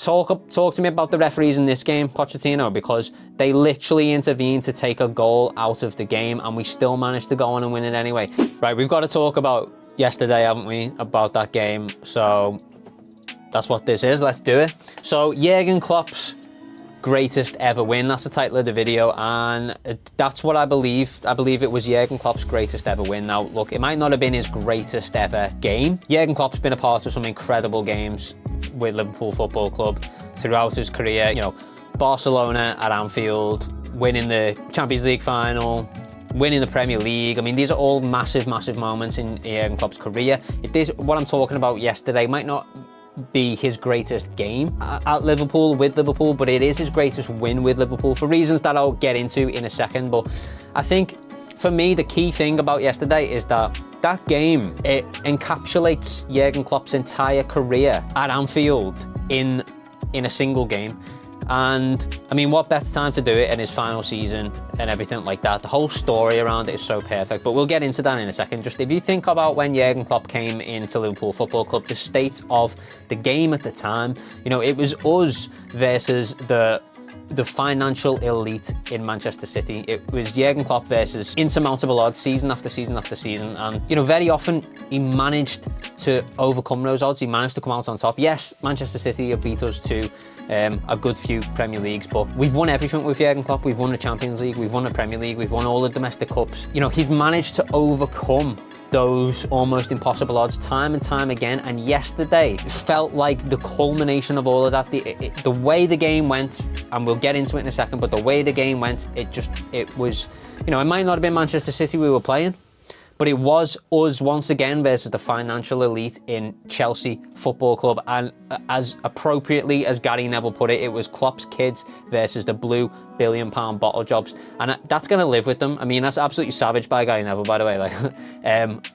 talk to me about the referees in this game, Pochettino, because they literally intervened to take a goal out of the game and we still managed to go on and win it anyway. Right, we've got to talk about yesterday, haven't we, about that game. So that's what this is, let's do it. So Jurgen Klopp's greatest ever win, that's the title of the video, and that's what I believe. I believe it was Jurgen Klopp's greatest ever win. Now look, it might not have been his greatest ever game. Jurgen Klopp's been a part of some incredible games with Liverpool Football Club throughout his career. You know, Barcelona at Anfield, winning the Champions League final, winning the Premier League. I mean, these are all massive, massive moments in Jurgen Klopp's career. What I'm talking about yesterday might not be his greatest game at Liverpool, with Liverpool, but it is his greatest win with Liverpool for reasons that I'll get into in a second. But I think for me, the key thing about yesterday is that game, it encapsulates Jurgen Klopp's entire career at Anfield in a single game. And I mean, what better time to do it in his final season and everything like that. The whole story around it is so perfect, but we'll get into that in a second. Just if you think about when Jurgen Klopp came into Liverpool Football Club, the state of the game at the time, you know, it was us versus the financial elite in Manchester City. It was Jurgen Klopp versus insurmountable odds season after season after season. And, you know, very often he managed to overcome those odds. He managed to come out on top. Yes, Manchester City have beat us to a good few Premier Leagues, but we've won everything with Jurgen Klopp. We've won the Champions League, we've won the Premier League, we've won all the domestic cups. You know, he's managed to overcome those almost impossible odds time and time again, and yesterday felt like the culmination of all of that. The way the game went, and we'll get into it in a second, but the way the game went, it was, you know, it might not have been Manchester City we were playing, but it was us once again versus the financial elite in Chelsea Football Club. And as appropriately as Gary Neville put it, it was Klopp's kids versus the Blue Billion Pound Bottlejobs. And that's going to live with them. I mean, that's absolutely savage by Gary Neville, by the way. Like,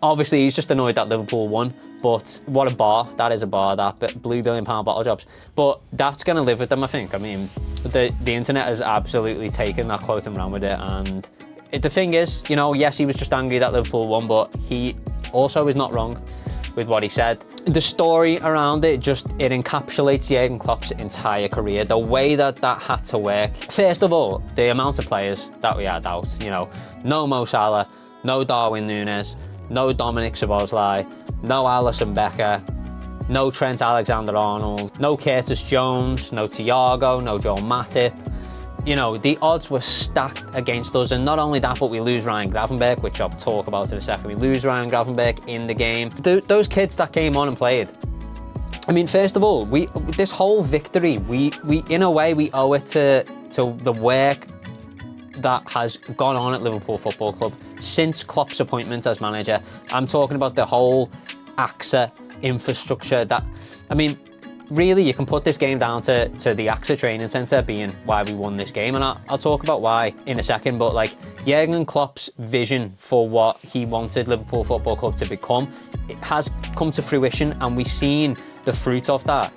obviously, he's just annoyed that Liverpool won. But what a bar. That is a bar, that Blue Billion Pound Bottlejobs. But that's going to live with them, I think. I mean, the internet has absolutely taken that quote and ran with it. And the thing is, you know, yes, he was just angry that Liverpool won, but he also is not wrong with what he said. The story around it encapsulates Jurgen Klopp's entire career, the way that had to work. First of all, the amount of players that we had out, you know, no Mo Salah, no Darwin Núñez, no Dominic Szoboszlai, no Alisson Becker, no Trent Alexander-Arnold, no Curtis Jones, no Thiago, no Joel Matip. You know, the odds were stacked against us, and not only that, but we lose Ryan Gravenberch, which I'll talk about in a second. We lose Ryan Gravenberch in the game. Those kids that came on and played, I mean, first of all, this whole victory, we in a way, we owe it to the work that has gone on at Liverpool Football Club since Klopp's appointment as manager. I'm talking about the whole AXA infrastructure that, I mean, really, you can put this game down to the AXA training centre being why we won this game, and I'll talk about why in a second. But like, Jurgen Klopp's vision for what he wanted Liverpool Football Club to become, it has come to fruition, and we've seen the fruit of that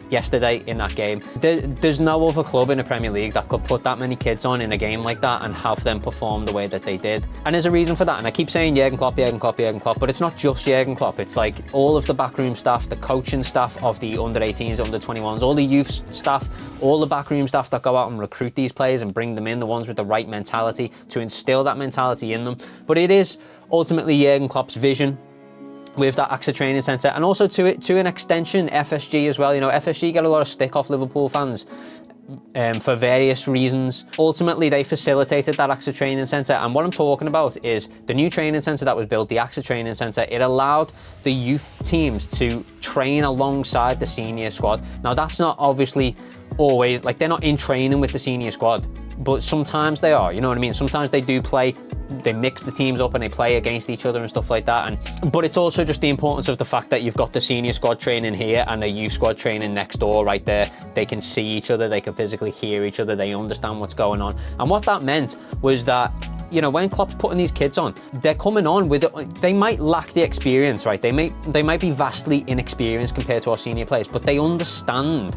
yesterday in that game. There's no other club in the Premier League that could put that many kids on in a game like that and have them perform the way that they did. And there's a reason for that. And I keep saying Jurgen Klopp, Jurgen Klopp, Jurgen Klopp, but it's not just Jurgen Klopp. It's like all of the backroom staff, the coaching staff of the under-18s, under-21s, all the youth staff, all the backroom staff that go out and recruit these players and bring them in, the ones with the right mentality, to instill that mentality in them. But it is ultimately Jurgen Klopp's vision with that AXA training centre, and also to an extension, FSG as well. You know, FSG get a lot of stick off Liverpool fans for various reasons. Ultimately, they facilitated that AXA training centre, and what I'm talking about is the new training centre that was built, the AXA training centre. It allowed the youth teams to train alongside the senior squad. Now, that's not obviously always, like, they're not in training with the senior squad, but sometimes they are, you know what I mean? Sometimes they do play, they mix the teams up and they play against each other and stuff like that. But it's also just the importance of the fact that you've got the senior squad training here and the youth squad training next door right there. They can see each other, they can physically hear each other, they understand what's going on. And what that meant was that, you know, when Klopp's putting these kids on, they're coming on with it. They might lack the experience, right? They might be vastly inexperienced compared to our senior players, but they understand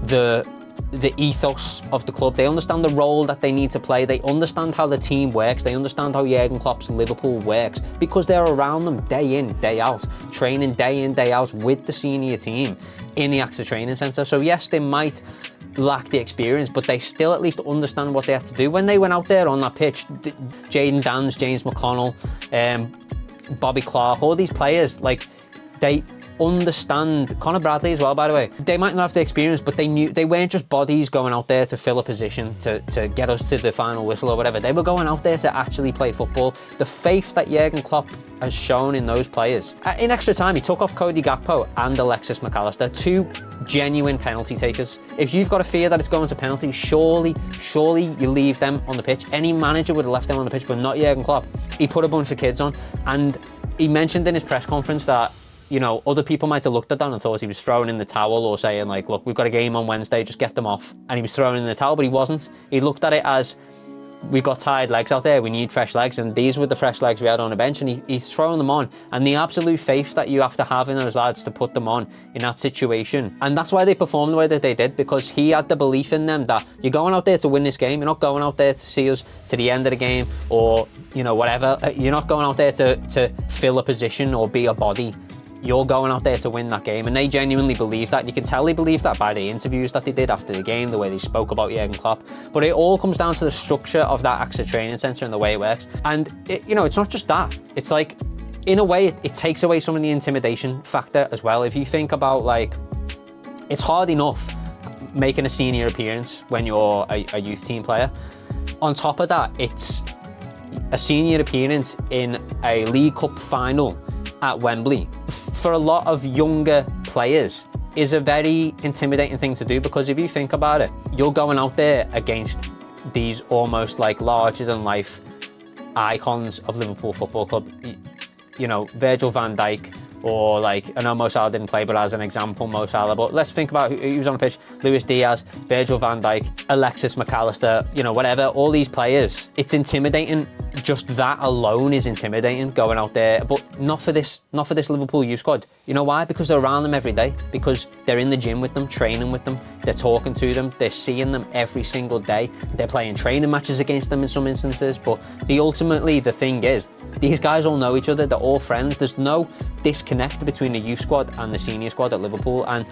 the the ethos of the club. They understand the role that they need to play. They understand how the team works. They understand how Jurgen Klopp's Liverpool works because they're around them day in, day out, training day in, day out with the senior team in the AXA training centre. So yes, they might lack the experience, but they still at least understand what they had to do. When they went out there on that pitch, Jayden Danns, James McConnell, Bobby Clark, all these players, like, they understand. Conor Bradley as well, by the way. They might not have the experience, but they knew they weren't just bodies going out there to fill a position to get us to the final whistle or whatever. They were going out there to actually play football. The faith that Jurgen Klopp has shown in those players. In extra time, he took off Cody Gakpo and Alexis McAllister, two genuine penalty takers. If you've got a fear that it's going to penalty, surely you leave them on the pitch. Any manager would have left them on the pitch, but not Jurgen Klopp. He put a bunch of kids on, and he mentioned in his press conference that, you know, other people might have looked at that and thought he was throwing in the towel or saying like, look, we've got a game on Wednesday, just get them off. And he was throwing in the towel, but he wasn't. He looked at it as, we've got tired legs out there, we need fresh legs, and these were the fresh legs we had on the bench, and he's throwing them on. And the absolute faith that you have to have in those lads to put them on in that situation. And that's why they performed the way that they did, because he had the belief in them that you're going out there to win this game, you're not going out there to see us to the end of the game or, you know, whatever. You're not going out there to fill a position or be a body. You're going out there to win that game, and they genuinely believe that. You can tell they believe that by the interviews that they did after the game, the way they spoke about Jurgen Klopp. But it all comes down to the structure of that AXA training centre and the way it works. And you know, it's not just that. It's like, in a way, it takes away some of the intimidation factor as well. If you think about, like, it's hard enough making a senior appearance when you're a youth team player. On top of that, it's a senior appearance in a League Cup final at Wembley. For a lot of younger players, is a very intimidating thing to do, because if you think about it, you're going out there against these almost like larger than life icons of Liverpool Football Club. You know, Virgil van Dijk, or like, I know Mo Salah didn't play, but as an example, Mo Salah. But let's think about who was on the pitch. Luis Diaz, Virgil van Dijk, Alexis McAllister, you know, whatever, all these players. It's intimidating. Just that alone is intimidating, going out there. But not for this Liverpool youth squad. You know why? Because they're around them every day. Because they're in the gym with them, training with them. They're talking to them. They're seeing them every single day. They're playing training matches against them in some instances. But ultimately, the thing is, these guys all know each other. They're all friends. There's no disconnect between the youth squad and the senior squad at Liverpool. And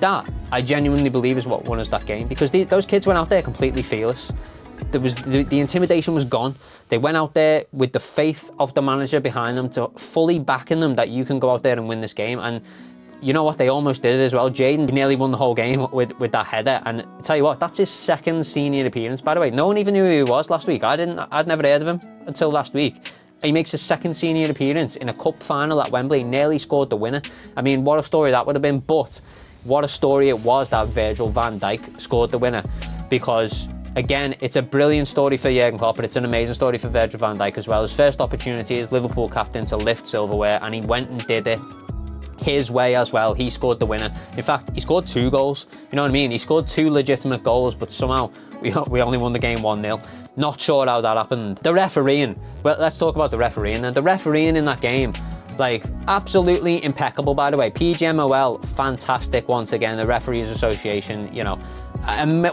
that, I genuinely believe, is what won us that game. Because those kids went out there completely fearless. There was the intimidation was gone. They went out there with the faith of the manager behind them, to fully backing them that you can go out there and win this game. And you know what? They almost did it as well. Jayden nearly won the whole game with that header. And I tell you what, that's his second senior appearance, by the way. No one even knew who he was last week. I'd never heard of him until last week. He makes his second senior appearance in a cup final at Wembley, nearly scored the winner. I mean, what a story that would have been, but what a story it was that Virgil van Dijk scored the winner. Because, again, it's a brilliant story for Jurgen Klopp, but it's an amazing story for Virgil van Dijk as well. His first opportunity as Liverpool captain to lift silverware, and he went and did it his way as well. He scored the winner. In fact, he scored 2 goals. You know what I mean? He scored 2 legitimate goals, but somehow we only won the game 1-0. Not sure how that happened. The refereeing. Well, let's talk about the refereeing. And the refereeing in that game, like, absolutely impeccable, by the way. PGMOL, fantastic once again. The Referees Association, you know,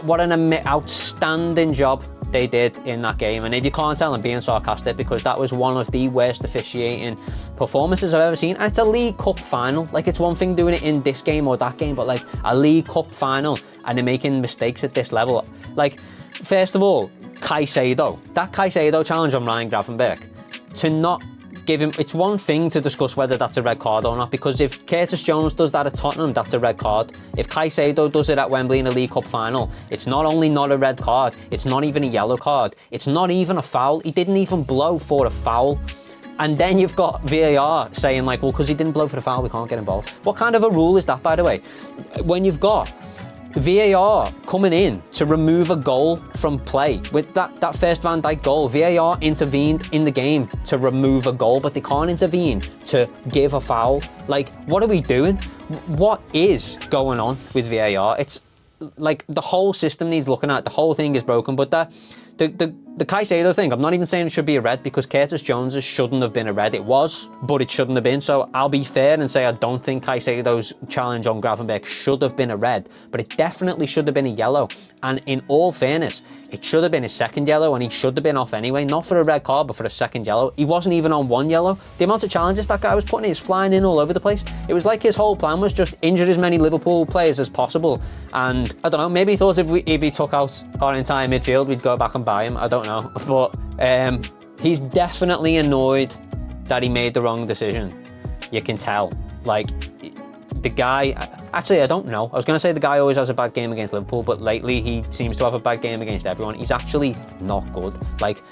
what an outstanding job they did in that game. And if you can't tell, I'm being sarcastic, because that was one of the worst officiating performances I've ever seen. And it's a League Cup final. Like, it's one thing doing it in this game or that game, but like a League Cup final, and they're making mistakes at this level. Like, first of all, Caicedo. That Caicedo challenge on Ryan Gravenberch, to not give him, it's one thing to discuss whether that's a red card or not, because if Curtis Jones does that at Tottenham, that's a red card. If Caicedo does it at Wembley in a League Cup final, it's not only not a red card, it's not even a yellow card, it's not even a foul. He didn't even blow for a foul. And then you've got VAR saying like, well, because he didn't blow for the foul, we can't get involved. What kind of a rule is that, by the way? When you've got VAR coming in to remove a goal from play. With that first Van Dijk goal, VAR intervened in the game to remove a goal, but they can't intervene to give a foul. Like, what are we doing? What is going on with VAR? It's like the whole system needs looking at. The whole thing is broken. But that The Caicedo thing, I'm not even saying it should be a red, because Curtis Jones's shouldn't have been a red. It was, but it shouldn't have been. So I'll be fair and say I don't think Caicedo's challenge on Gravenberch should have been a red, but it definitely should have been a yellow. And in all fairness, it should have been his second yellow, and he should have been off anyway, not for a red card, but for a second yellow. He wasn't even on one yellow. The amount of challenges that guy was putting is flying in all over the place. It was like his whole plan was just injure as many Liverpool players as possible. And I don't know, maybe he thought if he took out our entire midfield, we'd go back and buy him. I don't know. But he's definitely annoyed that he made the wrong decision. You can tell. Like, the guy, actually, I don't know. I was going to say the guy always has a bad game against Liverpool, but lately he seems to have a bad game against everyone. He's actually not good. Like,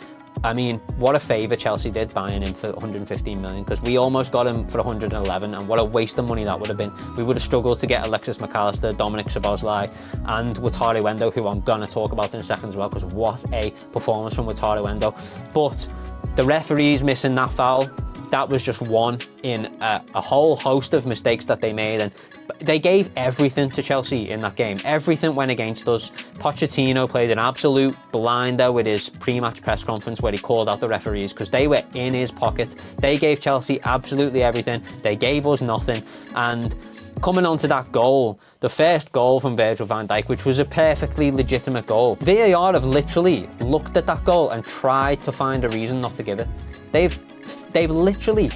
I mean, what a favour Chelsea did buying him for 115 million, because we almost got him for 111, and what a waste of money that would have been. We would have struggled to get Alexis McAllister, Dominic Szoboszlai, and Wataru Endo, who I'm going to talk about in a second as well, because what a performance from Wataru Endo. But the referees missing that foul, that was just one in a whole host of mistakes that they made, and they gave everything to Chelsea in that game. Everything went against us. Pochettino played an absolute blinder with his pre-match press conference where he called out the referees because they were in his pocket. They gave Chelsea absolutely everything. They gave us nothing. And coming on to that goal, the first goal from Virgil van Dijk, which was a perfectly legitimate goal. VAR have literally looked at that goal and tried to find a reason not to give it. They've literally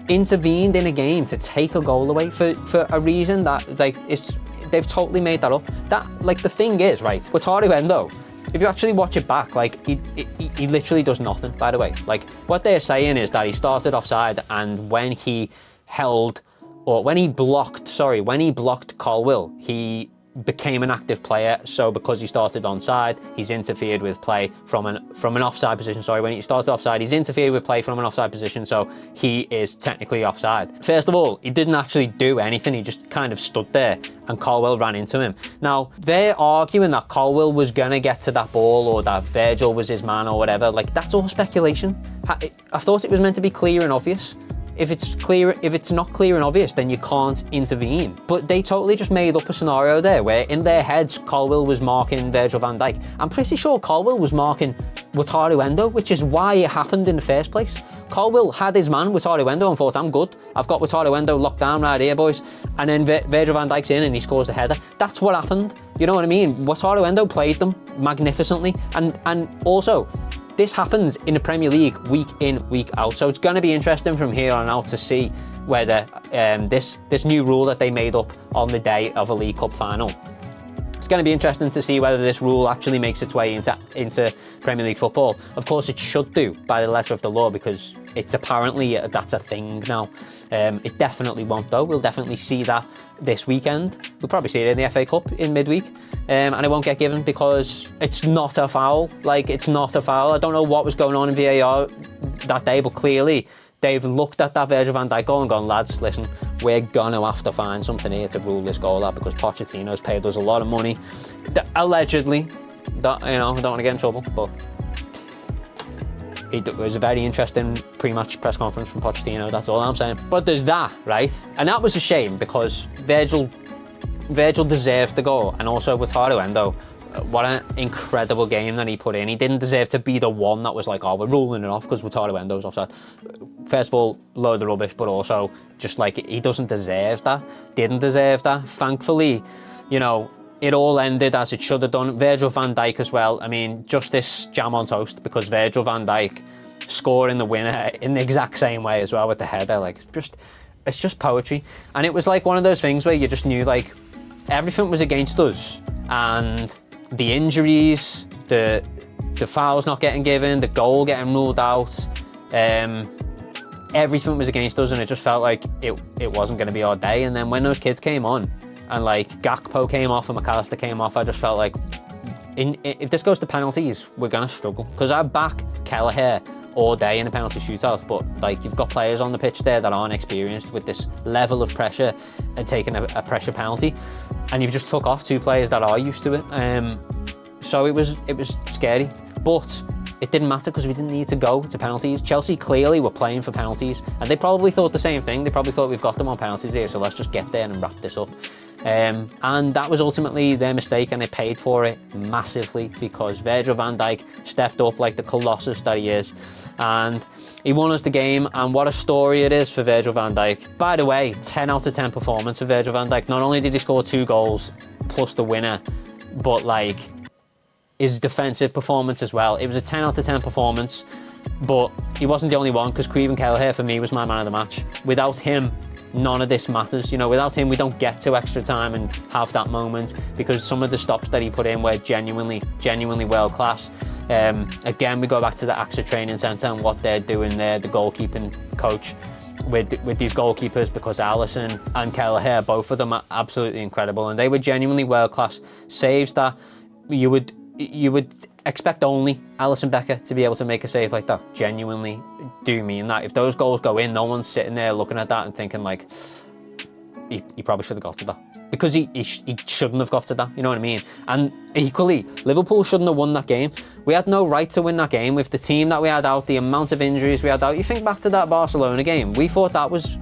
intervened in a game to take a goal away for a reason that, like, they've totally made that up. That, like, the thing is, right, Wataru Endo, if you actually watch it back, like, he literally does nothing, by the way. Like, what they're saying is that he started offside, and when he blocked Colwill, he became an active player. So because he started onside, he's interfered with play from an offside position. Sorry, when he started offside, he's interfered with play from an offside position, so he is technically offside. First of all, he didn't actually do anything. He just kind of stood there and Colwill ran into him. Now, they're arguing that Colwill was gonna get to that ball or that Virgil was his man or whatever. Like, that's all speculation. I thought it was meant to be clear and obvious. If it's not clear and obvious, then you can't intervene. But they totally just made up a scenario there where in their heads, Colwill was marking Virgil van Dijk. I'm pretty sure Colwill was marking Wataru Endo, which is why it happened in the first place. Colwill had his man, Wataru Endo, and thought, I'm good. I've got Wataru Endo locked down right here, boys. And then Virgil van Dijk's in and he scores the header. That's what happened. You know what I mean? Wataru Endo played them magnificently. And also, this happens in the Premier League week in, week out. So it's going to be interesting from here on out to see whether this new rule that they made up on the day of a League Cup final, it's going to be interesting to see whether this rule actually makes its way into Premier League football. Of course, it should do by the letter of the law, because it's apparently that's a thing now. It definitely won't though. We'll definitely see that this weekend. We'll probably see it in the FA Cup in midweek. And it won't get given because it's not a foul. Like, it's not a foul. I don't know what was going on in VAR that day, but clearly they've looked at that Virgil van Dijk goal and gone, lads, listen, we're gonna have to find something here to rule this goal out because Pochettino's paid us a lot of money. Allegedly, that, you know, I don't want to get in trouble, but it was a very interesting pre-match press conference from Pochettino, that's all I'm saying. But there's that, right? And that was a shame because Virgil deserved the goal, and also Wataru Endo, what an incredible game that he put in. He didn't deserve to be the one that was like, oh, we're ruling it off because Wataru Endo's offside. First of all, load of rubbish, but also just like, he doesn't deserve that, didn't deserve that. Thankfully, you know, it all ended as it should have done. Virgil van Dijk as well. I mean, justice jam on toast, because Virgil van Dijk scoring the winner in the exact same way as well with the header, like, it's just poetry. And it was like one of those things where you just knew, like, everything was against us, and the injuries, the fouls not getting given, the goal getting ruled out, everything was against us, and it just felt like it wasn't going to be our day. And then when those kids came on, and like Gakpo came off and McAllister came off, I just felt like, if this goes to penalties, we're going to struggle. Because I back Kelleher all day in a penalty shootout, but like, you've got players on the pitch there that aren't experienced with this level of pressure and taking a pressure penalty, and you've just took off two players that are used to it. So it was scary, but it didn't matter because we didn't need to go to penalties. Chelsea clearly were playing for penalties, and they probably thought the same thing. They probably thought, we've got them on penalties here, so let's just get there and wrap this up. And that was ultimately their mistake, and they paid for it massively because Virgil van Dijk stepped up like the colossus that he is, and he won us the game. And what a story it is for Virgil van Dijk. By the way, 10 out of 10 performance for Virgil van Dijk. Not only did he score 2 goals plus the winner, but like his defensive performance as well. It was a 10 out of 10 performance, but he wasn't the only one, because Caoimhin Kelleher for me was my man of the match. Without him, none of this matters. You know, without him, we don't get to extra time and have that moment, because some of the stops that he put in were genuinely world class. Again, we go back to the AXA training centre and what they're doing there, the goalkeeping coach with these goalkeepers, because Alisson and Kelleher, both of them are absolutely incredible, and they were genuinely world class saves that you would expect only Alisson Becker to be able to make a save like that. Genuinely do mean that. If those goals go in, no one's sitting there looking at that and thinking like, he probably should have got to that, because he shouldn't have got to that, you know what I mean? And equally, Liverpool shouldn't have won that game. We had no right to win that game with the team that we had out, the amount of injuries we had out. You think back to that Barcelona game, we thought that was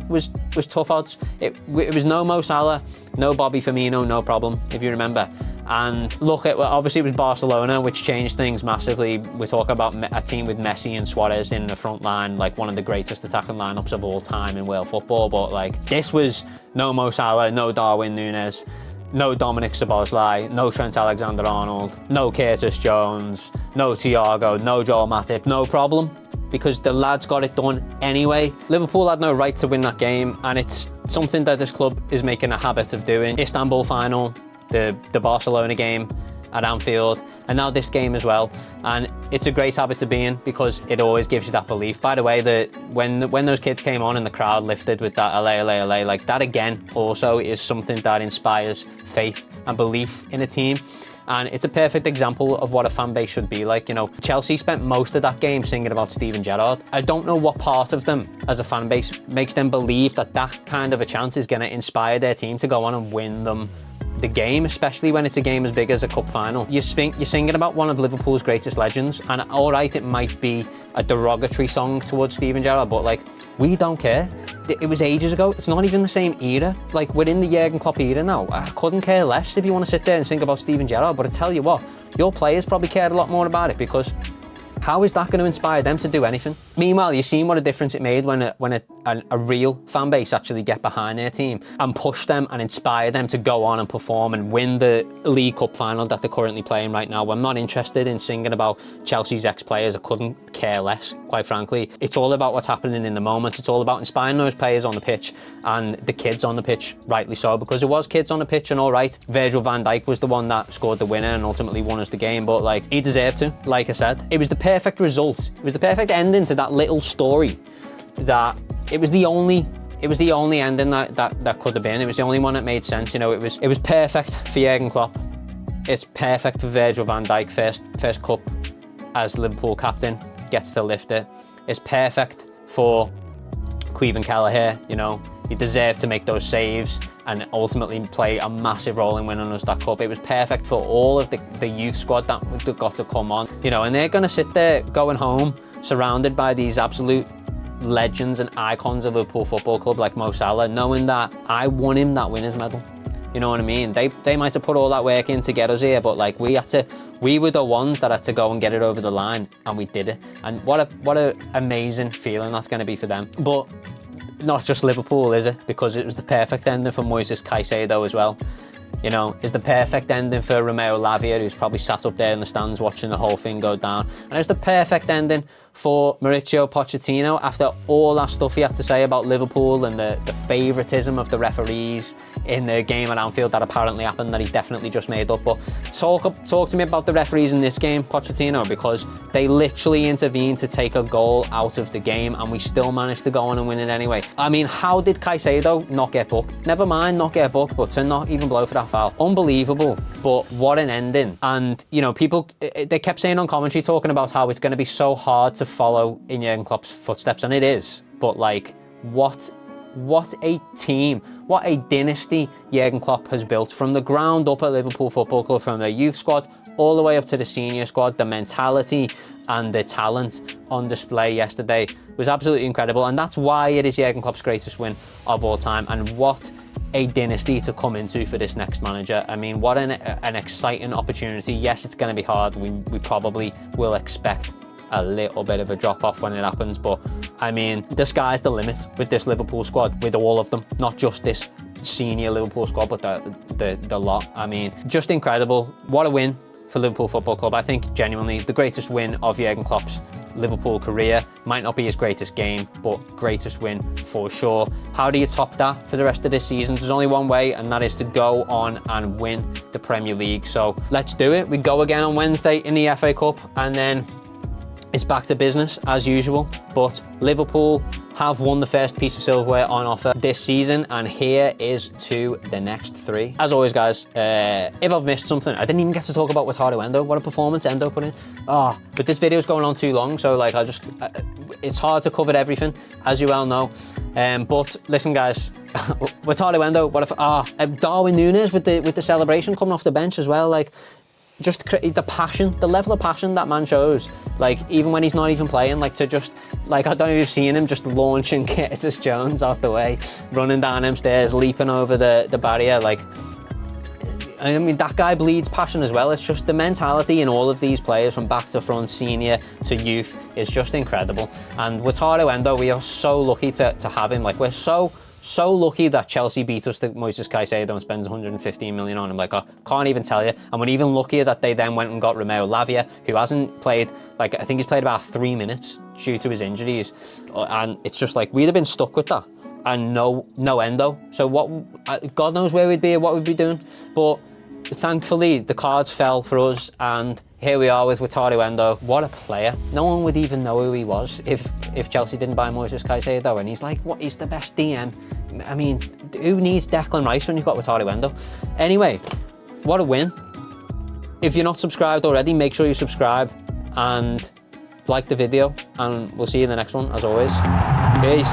tough odds. It was no Mo Salah, no Bobby Firmino, no problem, if you remember. And look, obviously it was Barcelona, which changed things massively. We're talking about a team with Messi and Suarez in the front line, like one of the greatest attacking lineups of all time in world football. But like, this was no Mo Salah, no Darwin Núñez, no Dominic Szoboszlai, no Trent Alexander-Arnold, no Curtis Jones, no Thiago, no Joel Matip, no problem, because the lads got it done anyway. Liverpool had no right to win that game, and it's something that this club is making a habit of doing. Istanbul final, the Barcelona game at Anfield, and now this game as well. And it's a great habit to be in, because it always gives you that belief. By the way, that when those kids came on and the crowd lifted with that LA, LA, LA, like that again also is something that inspires faith and belief in a team. And it's a perfect example of what a fan base should be like. You know, Chelsea spent most of that game singing about Steven Gerrard. I don't know what part of them as a fan base makes them believe that that kind of a chance is going to inspire their team to go on and win them the game, especially when it's a game as big as a cup final. You're singing about one of Liverpool's greatest legends, and all right, it might be a derogatory song towards Steven Gerrard, but like, we don't care. It was ages ago. It's not even the same era. Like, we're in the Jurgen Klopp era now. I couldn't care less if you want to sit there and sing about Steven Gerrard, but I tell you what, your players probably cared a lot more about it, because how is that going to inspire them to do anything? Meanwhile, you've seen what a difference it made when a real fan base actually get behind their team and push them and inspire them to go on and perform and win the League Cup final that they're currently playing right now. I'm not interested in singing about Chelsea's ex-players. I couldn't care less, quite frankly. It's all about what's happening in the moment. It's all about inspiring those players on the pitch and the kids on the pitch, rightly so, because it was kids on the pitch, and all right, Virgil van Dijk was the one that scored the winner and ultimately won us the game, but like, he deserved to, like I said. It was the perfect result. It was the perfect ending to that little story. That it was the only ending that could have been. It was the only one that made sense. You know, it was perfect for Jurgen Klopp. It's perfect for Virgil van Dijk, first cup as Liverpool captain, gets to lift it. It's perfect for Caoimhin Kelleher. You know, he deserved to make those saves and ultimately play a massive role in winning us that cup. It was perfect for all of the youth squad that got to come on. You know, and they're going to sit there going home surrounded by these absolute legends and icons of Liverpool Football Club like Mo Salah, knowing that I won him that winner's medal. You know what I mean? They might have put all that work in to get us here, but like, we were the ones that had to go and get it over the line, and we did it. And what a amazing feeling that's going to be for them. But not just Liverpool, is it? Because it was the perfect ending for Moises Caicedo as well. You know, it's the perfect ending for Romeo Lavia, who's probably sat up there in the stands watching the whole thing go down. And it's the perfect ending for Mauricio Pochettino after all that stuff he had to say about Liverpool and the favouritism of the referees in the game at Anfield that apparently happened, that he's definitely just made up. But talk to me about the referees in this game, Pochettino, because they literally intervened to take a goal out of the game, and we still managed to go on and win it anyway. I mean, how did Caicedo not get booked? Never mind not get booked, but to not even blow for that foul. Unbelievable. But what an ending. And, you know, people, they kept saying on commentary, talking about how it's going to be so hard to follow in Jurgen Klopp's footsteps, and it is. But like, what a team, what a dynasty Jurgen Klopp has built from the ground up at Liverpool Football Club, from the youth squad all the way up to the senior squad. The mentality and the talent on display yesterday was absolutely incredible, and that's why it is Jurgen Klopp's greatest win of all time. And what a dynasty to come into for this next manager. I mean, what an exciting opportunity. Yes, it's going to be hard. We probably will expect a little bit of a drop off when it happens, but I mean, the sky's the limit with this Liverpool squad, with all of them, not just this senior Liverpool squad, but the lot. I mean, just incredible. What a win for Liverpool Football Club. I think genuinely the greatest win of Jurgen Klopp's Liverpool career. Might not be his greatest game, but greatest win for sure. How do you top that for the rest of this season? There's only one way, and that is to go on and win the Premier League. So let's do it. We go again on Wednesday in the FA Cup, and then it's back to business as usual. But Liverpool have won the first piece of silverware on offer this season, and here is to the next 3. As always, guys, if I've missed something, I didn't even get to talk about Wataru Endo. What a performance Endo put in. But this video's going on too long, so like it's hard to cover everything, as you well know. But listen, guys, Wataru Endo, Darwin Núñez with the celebration coming off the bench as well, like. Just the passion, the level of passion that man shows, like even when he's not even playing, like to just, like I don't know if you've seen him just launching Curtis Jones out the way, running down them stairs, leaping over the barrier, like, I mean, that guy bleeds passion as well. It's just the mentality in all of these players from back to front, senior to youth, is just incredible. And Wataru Endo, we are so lucky to have him. Like, we're so lucky that Chelsea beat us to Moises Caicedo and spends 115 million on him. Like, I can't even tell you. And we're even luckier that they then went and got Romeo Lavia, who hasn't played, like, I think he's played about 3 minutes due to his injuries. And it's just like, we'd have been stuck with that and no Endo. So what, God knows where we'd be or what we'd be doing. But thankfully, the cards fell for us, and here we are with Wataru Endo. What a player. No one would even know who he was if Chelsea didn't buy Moises Caicedo, and he's like, what, he's the best DM. I mean, who needs Declan Rice when you've got Wataru Endo? Anyway, what a win. If you're not subscribed already, make sure you subscribe and like the video, and we'll see you in the next one, as always. Peace.